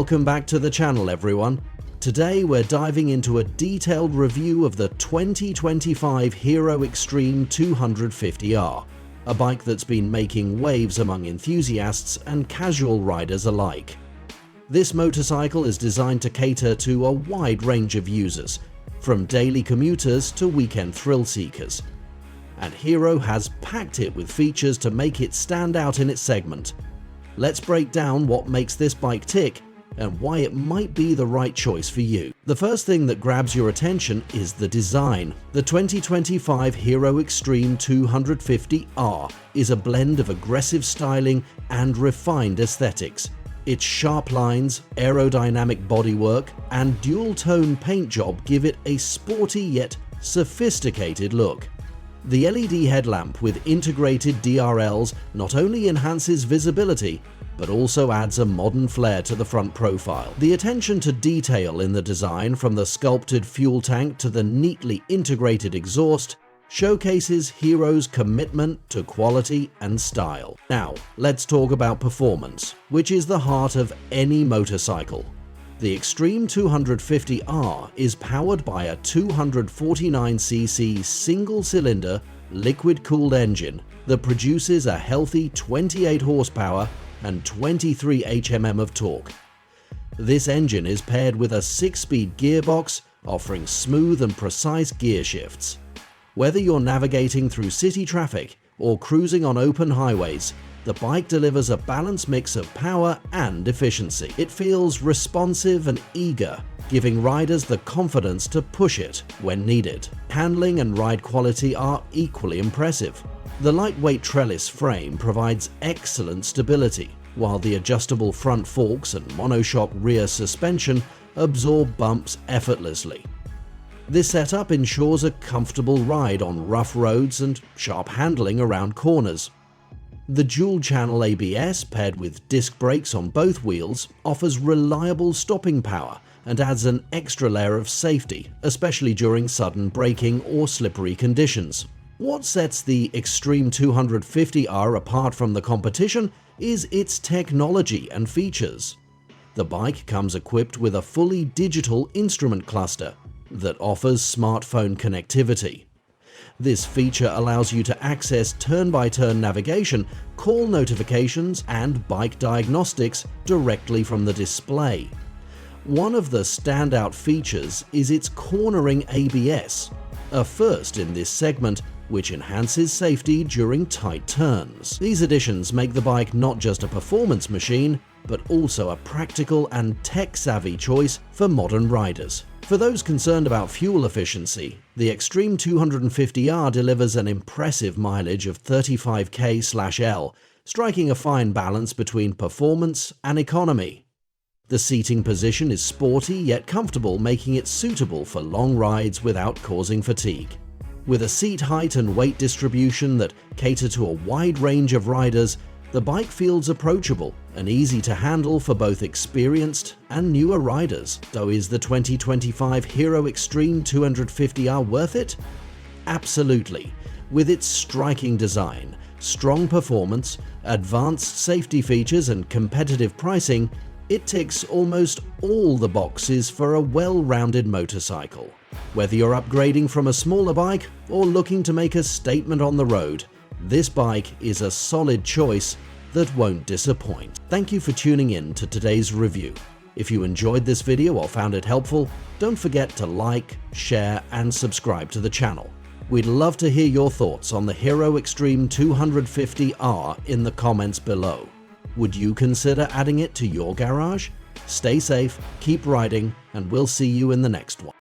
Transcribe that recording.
Welcome back to the channel, everyone. Today we're diving into a detailed review of the 2025 Hero Extreme 250R, a bike that's been making waves among enthusiasts and casual riders alike. This motorcycle is designed to cater to a wide range of users, from daily commuters to weekend thrill seekers. And Hero has packed it with features to make it stand out in its segment. Let's break down what makes this bike tick and why it might be the right choice for you. The first thing that grabs your attention is the design. The 2025 Hero Extreme 250R is a blend of aggressive styling and refined aesthetics. Its sharp lines, aerodynamic bodywork, and dual-tone paint job give it a sporty yet sophisticated look. The LED headlamp with integrated DRLs not only enhances visibility, but also adds a modern flair to the front profile. The attention to detail in the design, from the sculpted fuel tank to the neatly integrated exhaust, showcases Hero's commitment to quality and style. Now, let's talk about performance, which is the heart of any motorcycle. The Extreme 250R is powered by a 249cc single-cylinder, liquid-cooled engine that produces a healthy 28 horsepower and 23 Hmm of torque. This engine is paired with a 6-speed gearbox, offering smooth and precise gear shifts. Whether you're navigating through city traffic or cruising on open highways, the bike delivers a balanced mix of power and efficiency. It feels responsive and eager, giving riders the confidence to push it when needed. Handling and ride quality are equally impressive. The lightweight trellis frame provides excellent stability, while the adjustable front forks and monoshock rear suspension absorb bumps effortlessly. This setup ensures a comfortable ride on rough roads and sharp handling around corners. The dual-channel ABS, paired with disc brakes on both wheels, offers reliable stopping power and adds an extra layer of safety, especially during sudden braking or slippery conditions. What sets the Extreme 250R apart from the competition is its technology and features. The bike comes equipped with a fully digital instrument cluster that offers smartphone connectivity. This feature allows you to access turn-by-turn navigation, call notifications, and bike diagnostics directly from the display. One of the standout features is its cornering ABS, a first in this segment, which enhances safety during tight turns. These additions make the bike not just a performance machine, but also a practical and tech-savvy choice for modern riders. For those concerned about fuel efficiency, the Extreme 250R delivers an impressive mileage of 35km/L, striking a fine balance between performance and economy. The seating position is sporty yet comfortable, making it suitable for long rides without causing fatigue. With a seat height and weight distribution that cater to a wide range of riders, the bike feels approachable and easy to handle for both experienced and newer riders. So is the 2025 Hero Extreme 250R worth it? Absolutely. With its striking design, strong performance, advanced safety features, and competitive pricing, it ticks almost all the boxes for a well-rounded motorcycle. Whether you're upgrading from a smaller bike or looking to make a statement on the road, this bike is a solid choice that won't disappoint. Thank you for tuning in to today's review. If you enjoyed this video or found it helpful, don't forget to like, share, and subscribe to the channel. We'd love to hear your thoughts on the Hero Extreme 250R in the comments below. Would you consider adding it to your garage? Stay safe, keep riding, and we'll see you in the next one.